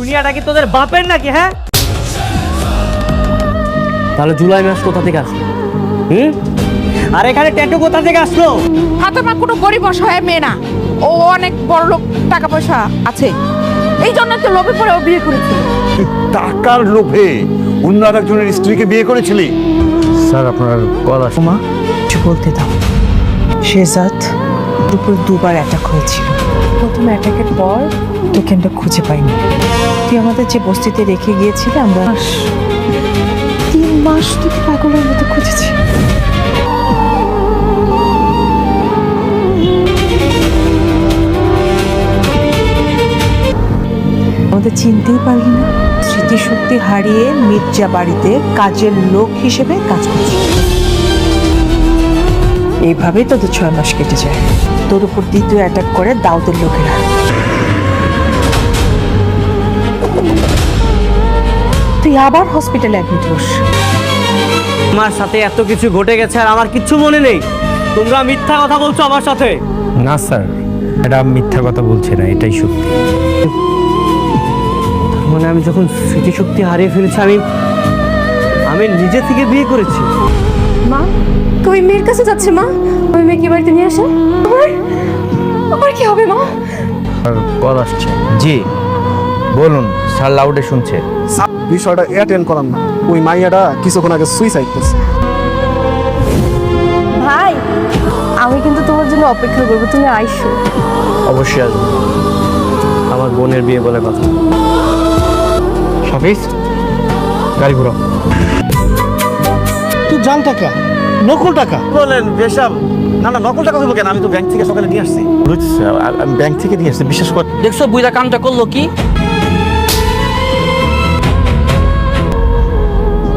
দুনিয়াটা কি তোদের বাপের নাকি? হ্যাঁ, তাহলে জুলাই মাস কোথা থেকে আসলো? আর এখানে ট্যাটু কোথা থেকে আসলো? ফাতেমা কোনো গরিব অসহায় মেয়ে না, ও অনেক বড় লোক, টাকা পয়সা আছে, এই জন্য তো লোভে পড়ে ও বিয়ে করেছে। টাকার লোভে অন্য আরেকজনের স্ত্রীকে বিয়ে করেছিলি? স্যার আপনার কল আসে। মা কিছু বলতে দাও। শেহজাদ দুপুর দুবার অ্যাটাক হয়েছিল। প্রথম অ্যাটাকের পর তোকে আমরা খুঁজে পাইনি। তুই আমাদের যে বস্তিতে রেখে গিয়েছিলি, আমরা 3 মাস তোকে পাগলের মতো খুঁজেছি। আমাদের চিনতেই পারলি না। স্মৃতিশক্তি হারিয়ে মির্জা বাড়িতে কাজের লোক হিসেবে কাজ করছি। এইভাবেই তোদের 6 মাস কেটে যায়। তোর উপর দ্বিতীয় অ্যাটাক করে দাউদের লোকেরা। তুই আবার হসপিটালে অ্যাডমিট হোস। আমার সাথে এত কিছু ঘটে গেছে আর আমার কিচ্ছু মনে নেই। তোমরা মিথ্যা কথা বলছো আমার সাথে। না স্যার, এটা মিথ্যা কথা বলছি না, এটাই সত্যি। মানে আমি যখন স্মৃতিশক্তি হারিয়ে ফেলেছি, আমি নিজে থেকে বিয়ে করেছি। মা ওই মেয়ের কাছে যাচ্ছে। মা ওই মেয়েকে বাড়িতে নিয়ে আসে। আমার কি হবে মা? আর কল আসছে। জি বলুন স্যার, লাউডে শুনছে। বিষয়টা অ্যাটেন্ড করার না। ওই মাইয়াটা কিছুক্ষণ আগে সুইসাইড করছে। ভাই আমি কিন্তু তোমার জন্য অপেক্ষা করবো, তুমি আইসো। অবশ্যই আসবো, আমার বোনের বিয়ে বলে কথা। সফিস গাড়ি ঘুরো। তুই জান টাকা, নকল টাকা বলেন বেশাব? না না, নকল টাকা হইব কেন? আমি তো ব্যাংক থেকে সকালে নিয়ে আসছি। বুঝছি, আমি ব্যাংক থেকে নিয়ে আসছি, বিশেষ করে। দেখছো বুইরা কামটা করলো কি?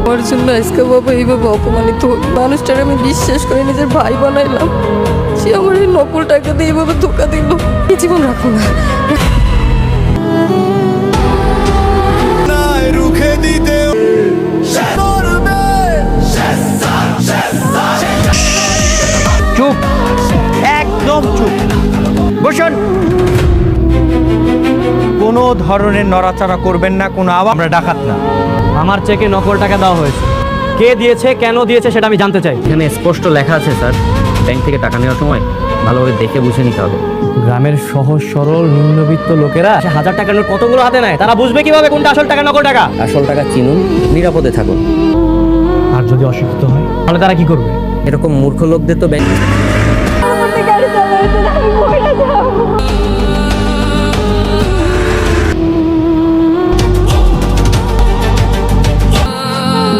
আমার জন্য আজকে বাবা এইভাবে অপমানিত হল। মানুষটার আমি বিশ্বাস করে নিজের ভাই বানাইলাম, সে আমার এই নকল টাকা দিয়ে এইভাবে ধোকা দিল। এই জীবন রাখো না। চুপ, একদম চুপ, বসুন। কোনো ধরনের নড়াচড়া করবেন না, কোনো আওয়াজ। আমরা ডাকাত না। আমার চেকে নকল টাকা দেওয়া হয়েছে। কে দিয়েছে, কেন দিয়েছে সেটা আমি জানতে চাই। এখানে স্পষ্ট লেখা আছে স্যার, ব্যাংক থেকে টাকা নেওয়ার সময় ভালোভাবে দেখে বুঝে নিতে হবে। গ্রামের সহজ সরল নিম্নবিত্ত লোকেরা 1000 টাকার নোট কতগুলো হাতে নেয়, তারা বুঝবে কিভাবে কোনটা আসল টাকা নকল টাকা? আসল টাকা চিনুন, নিরাপদে থাকুন। আর যদি অশিক্ষিত হয় তাহলে তারা কি করবে? এরকম মূর্খ লোকদের তো ব্যাংক।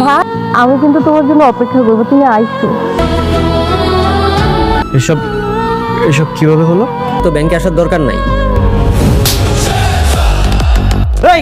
ভাই আমি কিন্তু তোমার জন্য অপেক্ষা করবো, তুমি আইসো। এসব এসব কিভাবে হলো? তো ব্যাংকে আসার দরকার নাই। এই